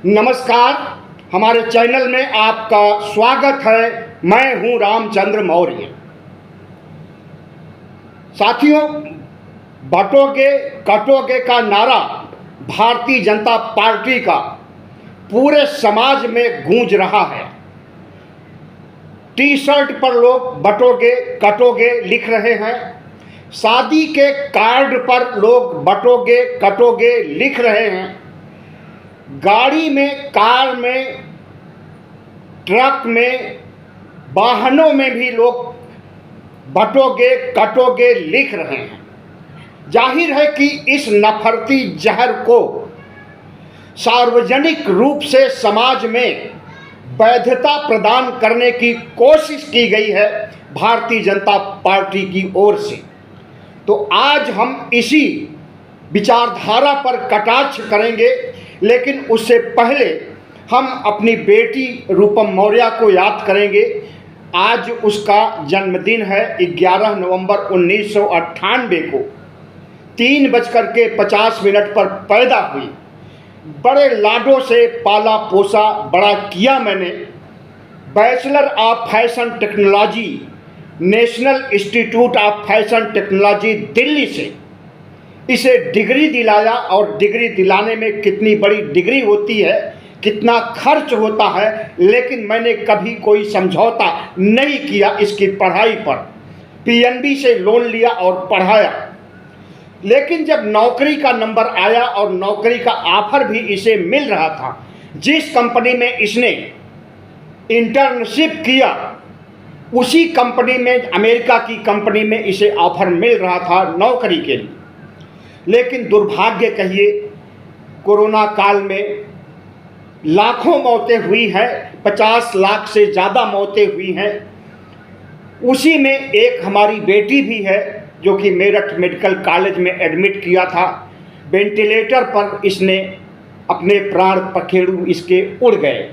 नमस्कार, हमारे चैनल में आपका स्वागत है। मैं हूं रामचंद्र मौर्य। साथियों, बटोगे कटोगे का नारा भारतीय जनता पार्टी का पूरे समाज में गूंज रहा है। टी शर्ट पर लोग बटोगे कटोगे लिख रहे हैं, शादी के कार्ड पर लोग बटोगे कटोगे लिख रहे हैं, गाड़ी में, कार में, ट्रक में, वाहनों में भी लोग बटोगे कटोगे लिख रहे हैं। जाहिर है कि इस नफरती जहर को सार्वजनिक रूप से समाज में वैधता प्रदान करने की कोशिश की गई है भारतीय जनता पार्टी की ओर से। तो आज हम इसी विचारधारा पर कटाक्ष करेंगे, लेकिन उससे पहले हम अपनी बेटी रूपम मौर्य को याद करेंगे। आज उसका जन्मदिन है। 11 नवंबर 1998 को 3:50 पर पैदा हुई। बड़े लाडों से पाला पोसा बड़ा किया मैंने। Bachelor of fashion technology, national institute of fashion technology Delhi से इसे डिग्री दिलाया। और डिग्री दिलाने में कितनी बड़ी डिग्री होती है, कितना खर्च होता है, लेकिन मैंने कभी कोई समझौता नहीं किया इसकी पढ़ाई पर। पीएनबी से लोन लिया और पढ़ाया। लेकिन जब नौकरी का नंबर आया और नौकरी का ऑफर भी इसे मिल रहा था, जिस कंपनी में इसने इंटर्नशिप किया उसी कंपनी में, अमेरिका की कंपनी में इसे ऑफर मिल रहा था नौकरी के लिए। लेकिन दुर्भाग्य कहिए, कोरोना काल में लाखों मौतें हुई हैं, 50 लाख से ज़्यादा मौतें हुई हैं। उसी में एक हमारी बेटी भी है जो कि मेरठ मेडिकल कॉलेज में एडमिट किया था। वेंटिलेटर पर इसने अपने प्राण पखेरु इसके उड़ गए।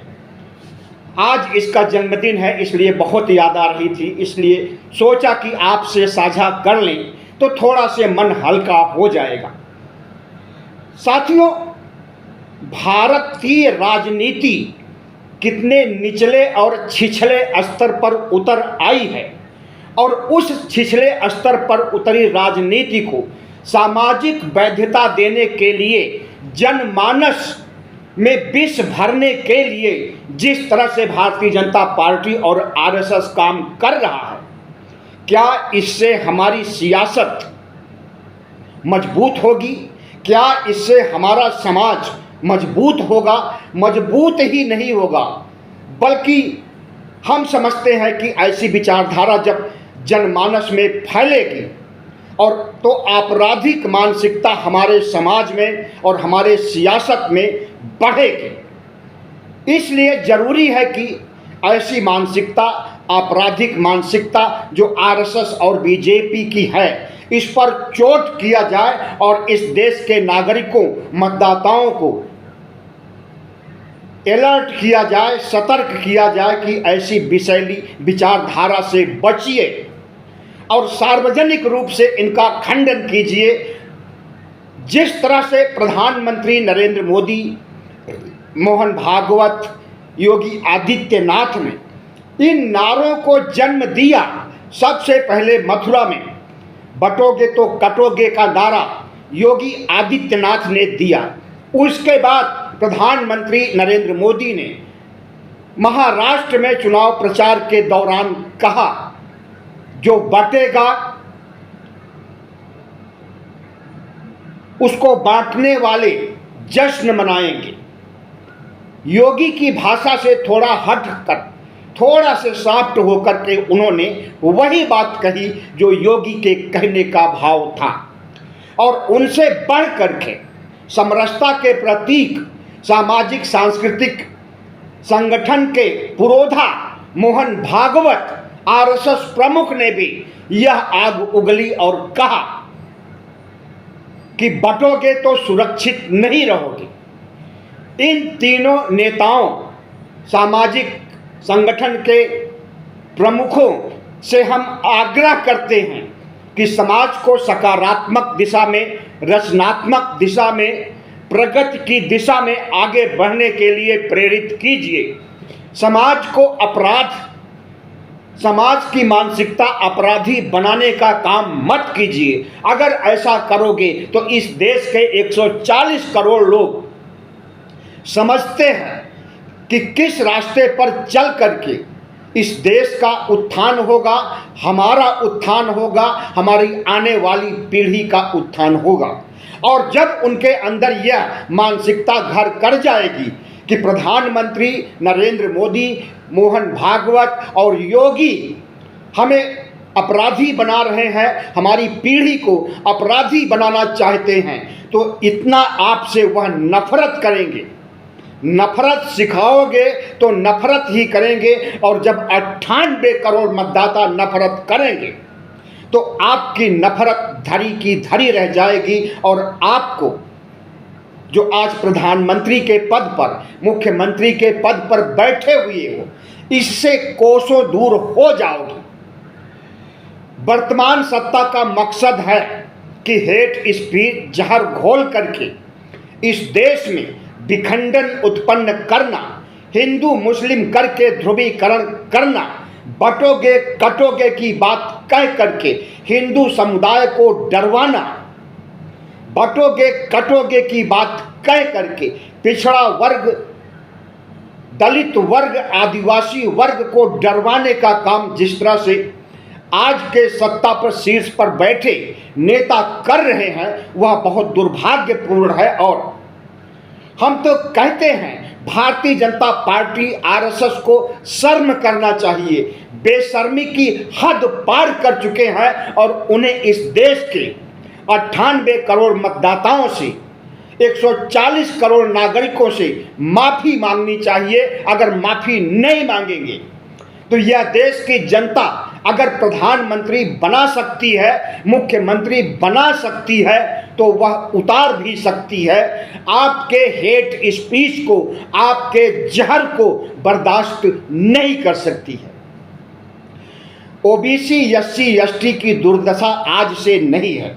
आज इसका जन्मदिन है, इसलिए बहुत याद आ रही थी, इसलिए सोचा कि आपसे साझा कर लें तो थोड़ा से मन हल्का हो जाएगा। साथियों, भारतीय राजनीति कितने निचले और छिछले स्तर पर उतर आई है, और उस छिछले स्तर पर उतरी राजनीति को सामाजिक वैधता देने के लिए, जनमानस में विष भरने के लिए जिस तरह से भारतीय जनता पार्टी और आरएसएस काम कर रहा है, क्या इससे हमारी सियासत मजबूत होगी? क्या इससे हमारा समाज मजबूत होगा? मजबूत ही नहीं होगा, बल्कि हम समझते हैं कि ऐसी विचारधारा जब जनमानस में फैलेगी और तो आपराधिक मानसिकता हमारे समाज में और हमारे सियासत में बढ़ेगी। इसलिए ज़रूरी है कि ऐसी मानसिकता, आपराधिक मानसिकता जो आरएसएस और बीजेपी की है, इस पर चोट किया जाए और इस देश के नागरिकों, मतदाताओं को अलर्ट किया जाए, सतर्क किया जाए कि ऐसी विषैली विचारधारा से बचिए और सार्वजनिक रूप से इनका खंडन कीजिए। जिस तरह से प्रधानमंत्री नरेंद्र मोदी, मोहन भागवत, योगी आदित्यनाथ ने इन नारों को जन्म दिया। सबसे पहले मथुरा में बटोगे तो कटोगे का नारा योगी आदित्यनाथ ने दिया। उसके बाद प्रधानमंत्री नरेंद्र मोदी ने महाराष्ट्र में चुनाव प्रचार के दौरान कहा, जो बटेगा उसको बांटने वाले जश्न मनाएंगे। योगी की भाषा से थोड़ा हट कर, थोड़ा से सॉफ्ट होकर के उन्होंने वही बात कही जो योगी के कहने का भाव था। और उनसे बढ़ करके समरसता के प्रतीक सामाजिक सांस्कृतिक संगठन के पुरोधा मोहन भागवत, आरएसएस प्रमुख ने भी यह आग उगली और कहा कि बटोगे तो सुरक्षित नहीं रहोगे। इन तीनों नेताओं, सामाजिक संगठन के प्रमुखों से हम आग्रह करते हैं कि समाज को सकारात्मक दिशा में, रचनात्मक दिशा में प्रगति की दिशा में आगे बढ़ने के लिए प्रेरित कीजिए। समाज की मानसिकता अपराधी बनाने का काम मत कीजिए। अगर ऐसा करोगे तो इस देश के 140 करोड़ लोग समझते हैं कि किस रास्ते पर चल करके इस देश का उत्थान होगा, हमारा उत्थान होगा, हमारी आने वाली पीढ़ी का उत्थान होगा। और जब उनके अंदर यह मानसिकता घर कर जाएगी कि प्रधानमंत्री नरेंद्र मोदी, मोहन भागवत और योगी हमें अपराधी बना रहे हैं, हमारी पीढ़ी को अपराधी बनाना चाहते हैं, तो इतना आपसे वह नफरत करेंगे। नफरत सिखाओगे तो नफरत ही करेंगे, और जब 98 करोड़ मतदाता नफरत करेंगे तो आपकी नफरत धरी की धरी रह जाएगी। और आपको जो आज प्रधानमंत्री के पद पर, मुख्यमंत्री के पद पर बैठे हुए हो, इससे कोसों दूर हो जाओगे। वर्तमान सत्ता का मकसद है कि हेट स्पीच जहर घोल करके इस देश में विखंडन उत्पन्न करना, हिंदू मुस्लिम करके ध्रुवीकरण करना, बटोगे कटोगे की बात कह करके हिंदू समुदाय को डरवाना, बटोगे कटोगे की बात कह करके पिछड़ा वर्ग, दलित वर्ग, आदिवासी वर्ग को डरवाने का काम जिस तरह से आज के सत्ता पर शीर्ष पर बैठे नेता कर रहे हैं, वह बहुत दुर्भाग्यपूर्ण है। और हम तो कहते हैं भारतीय जनता पार्टी आरएसएस को शर्म करना चाहिए। बेशर्मी की हद पार कर चुके हैं और उन्हें इस देश के 98 करोड़ मतदाताओं से, 140 करोड़ नागरिकों से माफी मांगनी चाहिए। अगर माफी नहीं मांगेंगे तो यह देश की जनता अगर प्रधानमंत्री बना सकती है, मुख्यमंत्री बना सकती है, तो वह उतार भी सकती है। आपके हेट स्पीच को, आपके जहर को बर्दाश्त नहीं कर सकती है। ओबीसी, एससी, एसटी की दुर्दशा आज से नहीं है।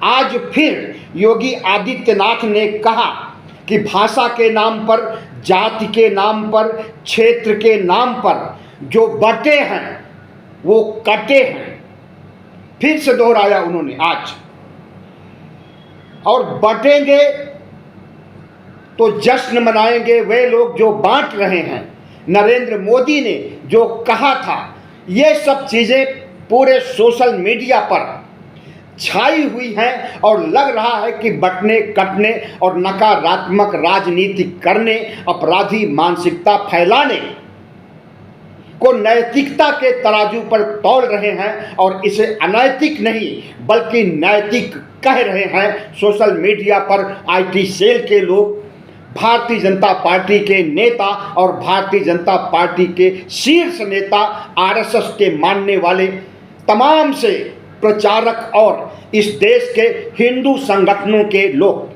आज फिर योगी आदित्यनाथ ने कहा कि भाषा के नाम पर, जाति के नाम पर, क्षेत्र के नाम पर जो बटे हैं वो कटे हैं। फिर से दोहराया उन्होंने आज। और बटेंगे तो जश्न मनाएंगे वे लोग जो बांट रहे हैं। नरेंद्र मोदी ने जो कहा था, ये सब चीजें पूरे सोशल मीडिया पर छाई हुई हैं और लग रहा है कि बटने कटने और नकारात्मक राजनीति करने, अपराधी मानसिकता फैलाने को नैतिकता के तराजू पर तौल रहे हैं और इसे अनैतिक नहीं बल्कि नैतिक कह रहे हैं। सोशल मीडिया पर आईटी सेल के लोग, भारतीय जनता पार्टी के नेता और भारतीय जनता पार्टी के शीर्ष नेता, आरएसएस के मानने वाले तमाम से प्रचारक और इस देश के हिंदू संगठनों के लोग।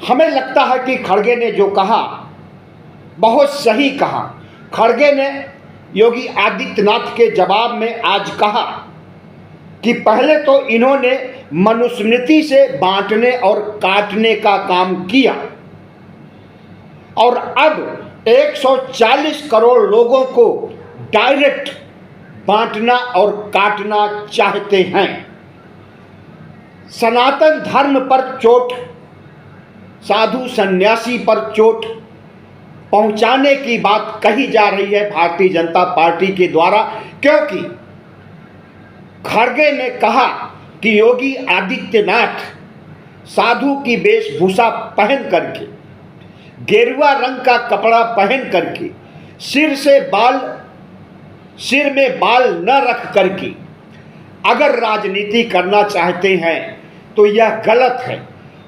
हमें लगता है कि खड़गे ने जो कहा बहुत सही कहा। खड़गे ने योगी आदित्यनाथ के जवाब में आज कहा कि पहले तो इन्होंने मनुस्मृति से बांटने और काटने का काम किया और अब 140 करोड़ लोगों को डायरेक्ट बांटना और काटना चाहते हैं। सनातन धर्म पर चोट, साधु सन्यासी पर चोट पहुंचाने की बात कही जा रही है भारतीय जनता पार्टी के द्वारा, क्योंकि खड़गे ने कहा कि योगी आदित्यनाथ साधु की वेशभूषा पहन करके, गेरुआ रंग का कपड़ा पहन करके, सिर में बाल न रख करके अगर राजनीति करना चाहते हैं तो यह गलत है।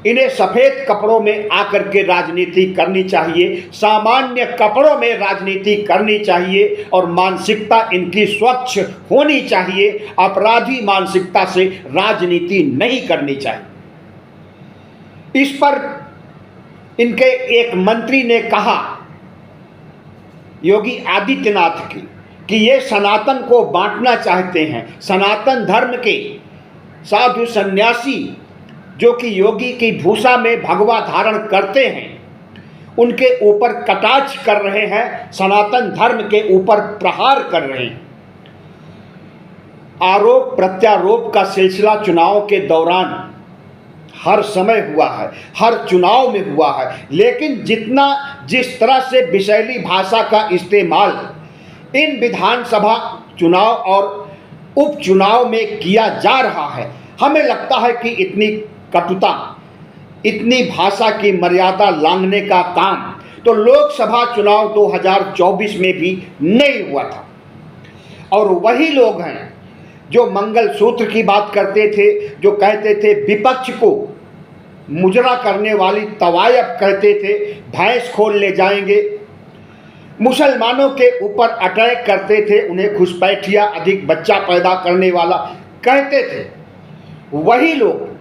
इन्हें सफ़ेद कपड़ों में आकर के राजनीति करनी चाहिए, सामान्य कपड़ों में राजनीति करनी चाहिए और मानसिकता इनकी स्वच्छ होनी चाहिए। अपराधी मानसिकता से राजनीति नहीं करनी चाहिए। इस पर इनके एक मंत्री ने कहा योगी आदित्यनाथ की कि ये सनातन को बांटना चाहते हैं। सनातन धर्म के साधु सन्यासी जो कि योगी की भूषा में भगवा धारण करते हैं, उनके ऊपर कटाक्ष कर रहे हैं, सनातन धर्म के ऊपर प्रहार कर रहे हैं। आरोप प्रत्यारोप का सिलसिला चुनाव के दौरान हर समय हुआ है, हर चुनाव में हुआ है, लेकिन जिस तरह से विषैली भाषा का इस्तेमाल इन विधानसभा चुनाव और उपचुनाव में किया जा रहा है, हमें लगता है कि इतनी कटुता, इतनी भाषा की मर्यादा लांघने का काम तो लोकसभा चुनाव 2024 में भी नहीं हुआ था। और वही लोग हैं जो मंगलसूत्र की बात करते थे, जो कहते थे विपक्ष को मुजरा करने वाली तवायफ कहते थे, भैंस खोल ले जाएंगे, मुसलमानों के ऊपर अटैक करते थे, उन्हें घुसपैठिया अधिक बच्चा पैदा करने वाला कहते थे। वही लोग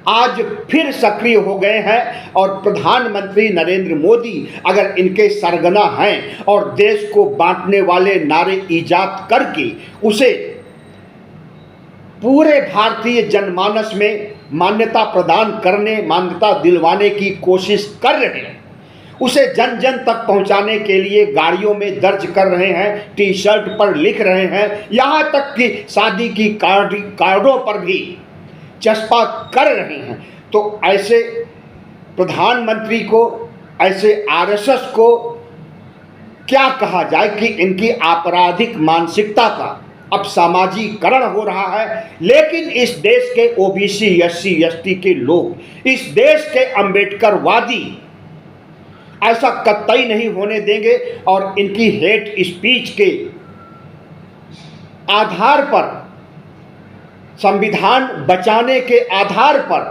आज फिर सक्रिय हो गए हैं और प्रधानमंत्री नरेंद्र मोदी अगर इनके सरगना हैं और देश को बांटने वाले नारे ईजाद करके उसे पूरे भारतीय जनमानस में मान्यता प्रदान करने, मान्यता दिलवाने की कोशिश कर रहे हैं, उसे जन जन तक पहुंचाने के लिए गाड़ियों में दर्ज कर रहे हैं, टी शर्ट पर लिख रहे हैं, यहाँ तक कि शादी की कार्डों पर भी चस्पा कर रहे हैं। तो ऐसे प्रधानमंत्री को, ऐसे आरएसएस को क्या कहा जाए कि इनकी आपराधिक मानसिकता का अब सामाजिकरण हो रहा है। लेकिन इस देश के ओबीसी, एससी, एसटी के लोग, इस देश के अंबेडकरवादी ऐसा कतई नहीं होने देंगे और इनकी हेट स्पीच के आधार पर, संविधान बचाने के आधार पर,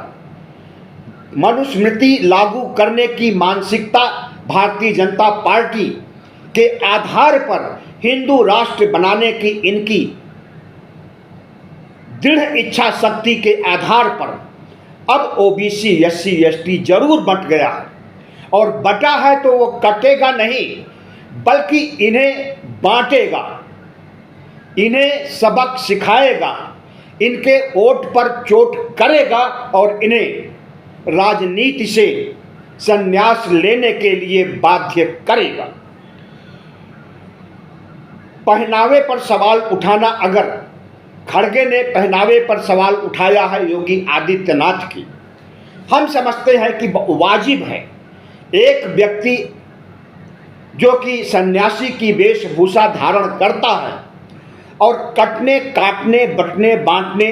मनुस्मृति लागू करने की मानसिकता भारतीय जनता पार्टी के आधार पर, हिंदू राष्ट्र बनाने की इनकी दृढ़ इच्छा शक्ति के आधार पर अब ओबीसी, एससी, एसटी जरूर बंट गया है। और बटा है तो वो कटेगा नहीं, बल्कि इन्हें बांटेगा, इन्हें सबक सिखाएगा, इनके वोट पर चोट करेगा और इन्हें राजनीति से संन्यास लेने के लिए बाध्य करेगा। पहनावे पर सवाल उठाना, अगर खड़गे ने पहनावे पर सवाल उठाया है योगी आदित्यनाथ की, हम समझते हैं कि वाजिब है। एक व्यक्ति जो कि सन्यासी की वेशभूषा धारण करता है और कटने, काटने, बटने, बांटने,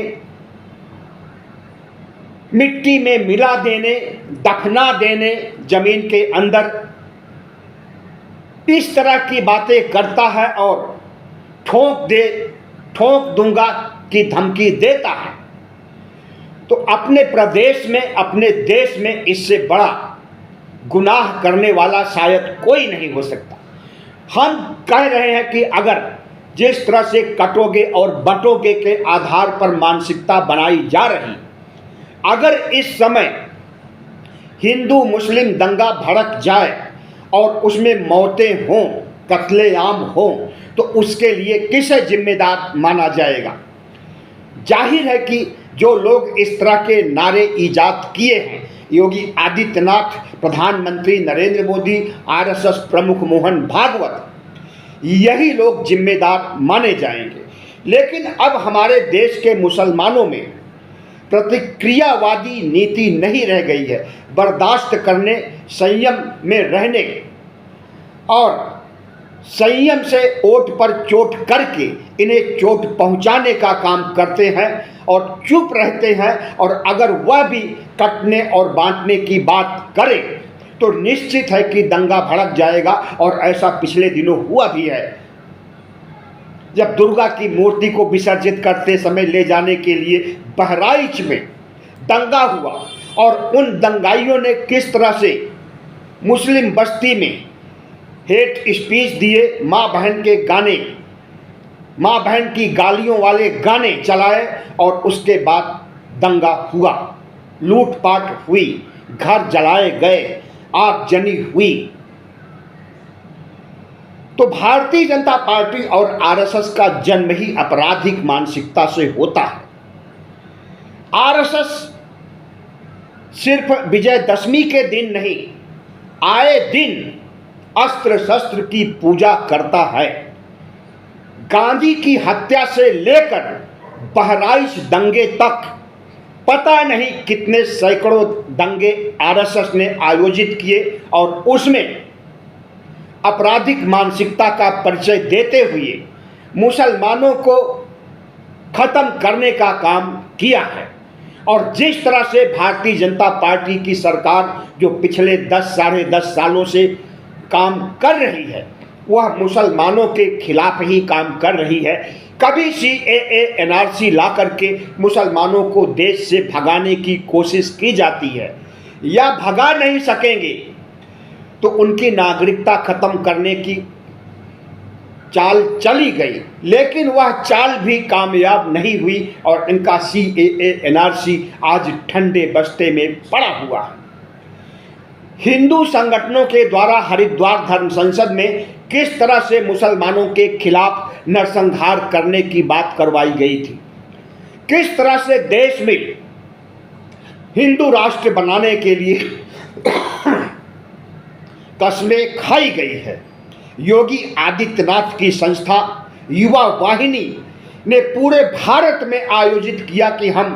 मिट्टी में मिला देने, दफना देने जमीन के अंदर, इस तरह की बातें करता है और ठोक दूंगा की धमकी देता है, तो अपने प्रदेश में, अपने देश में इससे बड़ा गुनाह करने वाला शायद कोई नहीं हो सकता। हम कह रहे हैं कि अगर जिस तरह से कटोगे और बटोगे के आधार पर मानसिकता बनाई जा रही, अगर इस समय हिंदू मुस्लिम दंगा भड़क जाए और उसमें मौतें हों, कत्लेआम हों, तो उसके लिए किसे जिम्मेदार माना जाएगा? जाहिर है कि जो लोग इस तरह के नारे ईजाद किए हैं, योगी आदित्यनाथ, प्रधानमंत्री नरेंद्र मोदी, आरएसएस प्रमुख मोहन भागवत, यही लोग जिम्मेदार माने जाएंगे। लेकिन अब हमारे देश के मुसलमानों में प्रतिक्रियावादी नीति नहीं रह गई है। बर्दाश्त करने, संयम में रहने और संयम से ओट पर चोट करके इन्हें चोट पहुंचाने का काम करते हैं और चुप रहते हैं। और अगर वह भी कटने और बांटने की बात करे तो निश्चित है कि दंगा भड़क जाएगा। और ऐसा पिछले दिनों हुआ भी है, जब दुर्गा की मूर्ति को विसर्जित करते समय ले जाने के लिए बहराइच में दंगा हुआ और उन दंगाइयों ने किस तरह से मुस्लिम बस्ती में हेट स्पीच दिए, माँ बहन के गाने, माँ बहन की गालियों वाले गाने चलाए और उसके बाद दंगा हुआ, लूटपाट हुई, घर जलाए गए, आगजनी हुई। तो भारतीय जनता पार्टी और आरएसएस का जन्म ही आपराधिक मानसिकता से होता है। आरएसएस सिर्फ विजयदशमी के दिन नहीं, आए दिन अस्त्र शस्त्र की पूजा करता है। गांधी की हत्या से लेकर बहराइच दंगे तक पता नहीं कितने सैकड़ों दंगे आरएसएस ने आयोजित किए और उसमें आपराधिक मानसिकता का परिचय देते हुए मुसलमानों को खत्म करने का काम किया है। और जिस तरह से भारतीय जनता पार्टी की सरकार जो पिछले 10 साढ़े 10 सालों से काम कर रही है, वह मुसलमानों के खिलाफ ही काम कर रही है। कभी CAA NRC ला करके मुसलमानों को देश से भगाने की कोशिश की जाती है, या भगा नहीं सकेंगे तो उनकी नागरिकता खत्म करने की चाल चली गई, लेकिन वह चाल भी कामयाब नहीं हुई और इनका CAA NRC आज ठंडे बस्ते में पड़ा हुआ है। हिंदू संगठनों के द्वारा हरिद्वार धर्म संसद में किस तरह से मुसलमानों के खिलाफ नरसंहार करने की बात करवाई गई थी, किस तरह से देश में हिंदू राष्ट्र बनाने के लिए कस्में खाई गई है। योगी आदित्यनाथ की संस्था युवा वाहिनी ने पूरे भारत में आयोजित किया कि हम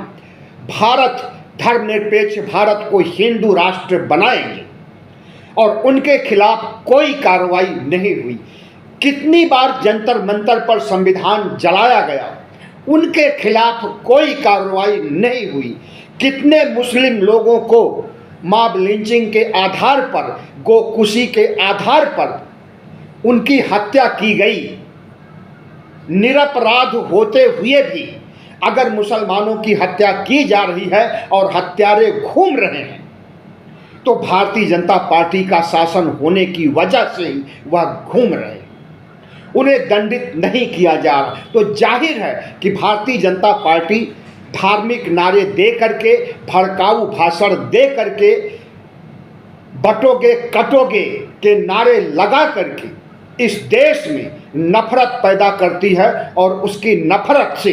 भारत धर्मनिरपेक्ष भारत को हिंदू राष्ट्र बनाएंगे, और उनके खिलाफ कोई कार्रवाई नहीं हुई। कितनी बार जंतर मंतर पर संविधान जलाया गया, उनके खिलाफ कोई कार्रवाई नहीं हुई। कितने मुस्लिम लोगों को मॉब लिंचिंग के आधार पर, गोकुशी के आधार पर उनकी हत्या की गई। निरपराध होते हुए भी अगर मुसलमानों की हत्या की जा रही है और हत्यारे घूम रहे हैं, तो भारतीय जनता पार्टी का शासन होने की वजह से ही वह घूम रहे हैं, उन्हें दंडित नहीं किया जा रहा। तो जाहिर है कि भारतीय जनता पार्टी धार्मिक नारे दे करके, भड़काऊ भाषण दे करके, बटोगे कटोगे के नारे लगा करके इस देश में नफरत पैदा करती है, और उसकी नफरत से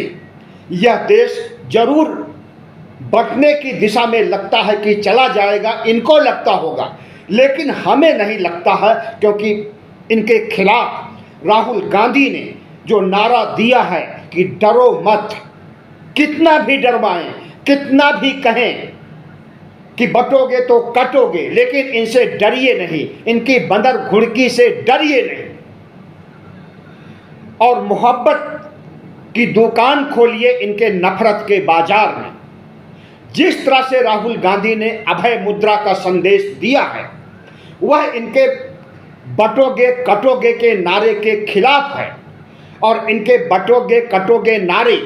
यह देश जरूर बंटने की दिशा में लगता है कि चला जाएगा, इनको लगता होगा, लेकिन हमें नहीं लगता है, क्योंकि इनके खिलाफ राहुल गांधी ने जो नारा दिया है कि डरो मत, कितना भी डरवाएं, कितना भी कहें कि बटोगे तो कटोगे, लेकिन इनसे डरिए नहीं, इनकी बंदर घुड़की से डरिए नहीं, और मोहब्बत की दुकान खोलिए इनके नफरत के बाजार में। जिस तरह से राहुल गांधी ने अभय मुद्रा का संदेश दिया है, वह इनके बटोगे कटोगे के नारे के खिलाफ है, और इनके बटोगे कटोगे नारे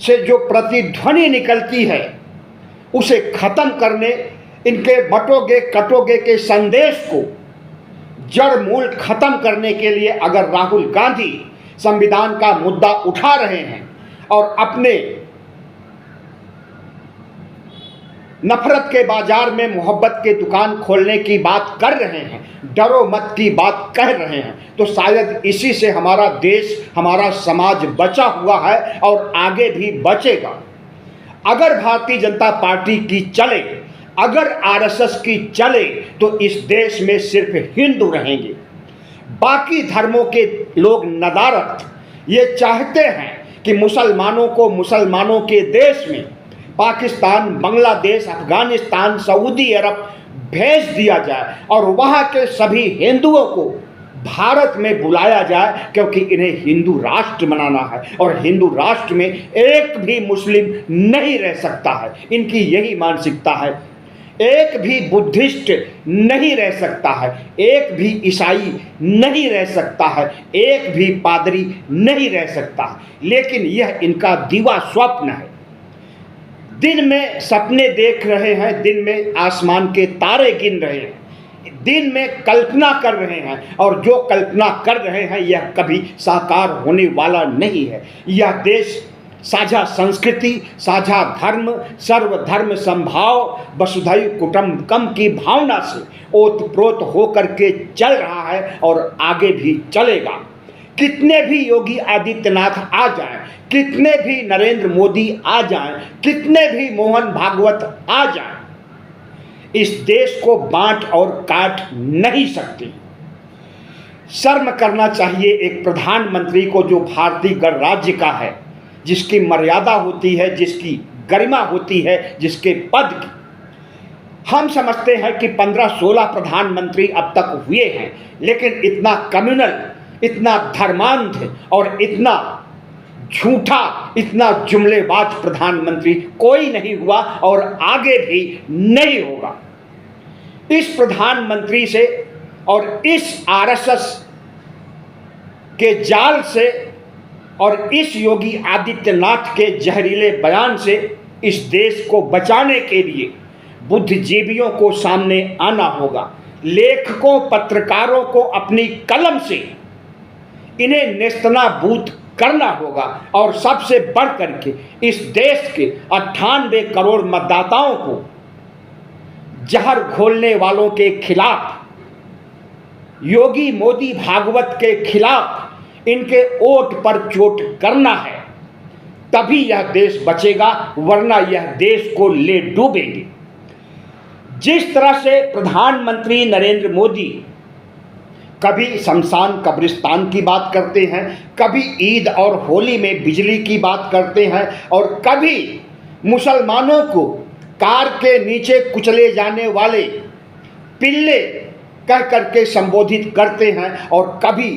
से जो प्रतिध्वनि निकलती है उसे खत्म करने, इनके बटोगे कटोगे के संदेश को जड़ मूल खत्म करने के लिए अगर राहुल गांधी संविधान का मुद्दा उठा रहे हैं और अपने नफरत के बाजार में मोहब्बत की दुकान खोलने की बात कर रहे हैं, डरो मत की बात कह रहे हैं, तो शायद इसी से हमारा देश, हमारा समाज बचा हुआ है और आगे भी बचेगा। अगर भारतीय जनता पार्टी की चले, अगर आरएसएस की चले, तो इस देश में सिर्फ हिंदू रहेंगे। बाकी धर्मों के लोग नदारत ये चाहते हैं कि मुसलमानों को मुसलमानों के देश में पाकिस्तान, बांग्लादेश, अफगानिस्तान, सऊदी अरब भेज दिया जाए और वहाँ के सभी हिंदुओं को भारत में बुलाया जाए, क्योंकि इन्हें हिंदू राष्ट्र बनाना है और हिंदू राष्ट्र में एक भी मुस्लिम नहीं रह सकता है। इनकी यही मानसिकता है। एक भी बुद्धिस्ट नहीं रह सकता है, एक भी ईसाई नहीं रह सकता है, एक भी पादरी नहीं रह सकता है। लेकिन यह इनका दीवा स्वप्न है। दिन में सपने देख रहे हैं, दिन में आसमान के तारे गिन रहे हैं, दिन में कल्पना कर रहे हैं, और जो कल्पना कर रहे हैं यह कभी साकार होने वाला नहीं है। यह देश साझा संस्कृति, साझा धर्म, सर्वधर्म संभाव, वसुधैव कुटुंबकम की भावना से ओतप्रोत होकर के चल रहा है और आगे भी चलेगा। कितने भी योगी आदित्यनाथ आ जाएं, कितने भी नरेंद्र मोदी आ जाएं, कितने भी मोहन भागवत आ जाएं, इस देश को बांट और काट नहीं सकती। शर्म करना चाहिए एक प्रधानमंत्री को जो भारतीय गणराज्य का है, जिसकी मर्यादा होती है, जिसकी गरिमा होती है, जिसके पद की। हम समझते हैं कि 15-16 प्रधानमंत्री अब तक हुए हैं, लेकिन इतना कम्युनल, इतना धर्मांध और इतना झूठा, इतना जुमलेबाज प्रधानमंत्री कोई नहीं हुआ और आगे भी नहीं होगा। इस प्रधानमंत्री से और इस आरएसएस के जाल से और इस योगी आदित्यनाथ के जहरीले बयान से इस देश को बचाने के लिए बुद्धिजीवियों को सामने आना होगा। लेखकों, पत्रकारों को अपनी कलम से इन्हें नेस्तनाबूद करना होगा और सबसे बढ़ करके इस देश के 98 करोड़ मतदाताओं को जहर घोलने वालों के खिलाफ, योगी मोदी भागवत के खिलाफ इनके वोट पर चोट करना है। तभी यह देश बचेगा, वरना यह देश को ले डूबेंगे। जिस तरह से प्रधानमंत्री नरेंद्र मोदी कभी शमशान कब्रिस्तान की बात करते हैं, कभी ईद और होली में बिजली की बात करते हैं, और कभी मुसलमानों को कार के नीचे कुचले जाने वाले पिल्ले कह करके संबोधित करते हैं, और कभी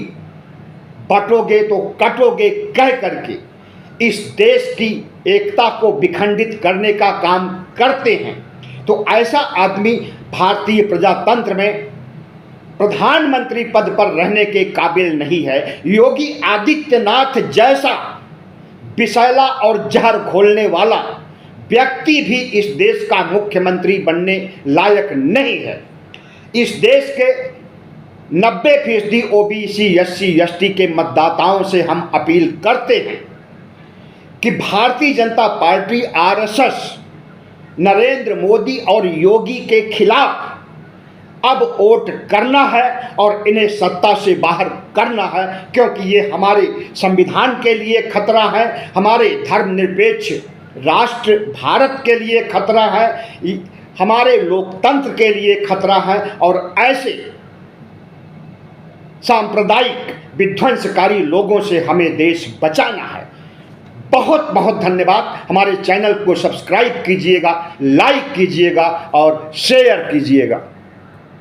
बटोगे तो कटोगे कह करके इस देश की एकता को विखंडित करने का काम करते हैं, तो ऐसा आदमी भारतीय प्रजातंत्र में प्रधानमंत्री पद पर रहने के काबिल नहीं है। योगी आदित्यनाथ जैसा विषैला और जहर घोलने वाला व्यक्ति भी इस देश का मुख्यमंत्री बनने लायक नहीं है। इस देश के 90% ओबीसी, एससी, एसटी के मतदाताओं से हम अपील करते हैं कि भारतीय जनता पार्टी, आरएसएस, नरेंद्र मोदी और योगी के खिलाफ अब वोट करना है और इन्हें सत्ता से बाहर करना है, क्योंकि ये हमारे संविधान के लिए खतरा है, हमारे धर्मनिरपेक्ष राष्ट्र भारत के लिए खतरा है, हमारे लोकतंत्र के लिए खतरा है, और ऐसे सांप्रदायिक विध्वंसकारी लोगों से हमें देश बचाना है। बहुत बहुत धन्यवाद। हमारे चैनल को सब्सक्राइब कीजिएगा, लाइक कीजिएगा और शेयर कीजिएगा।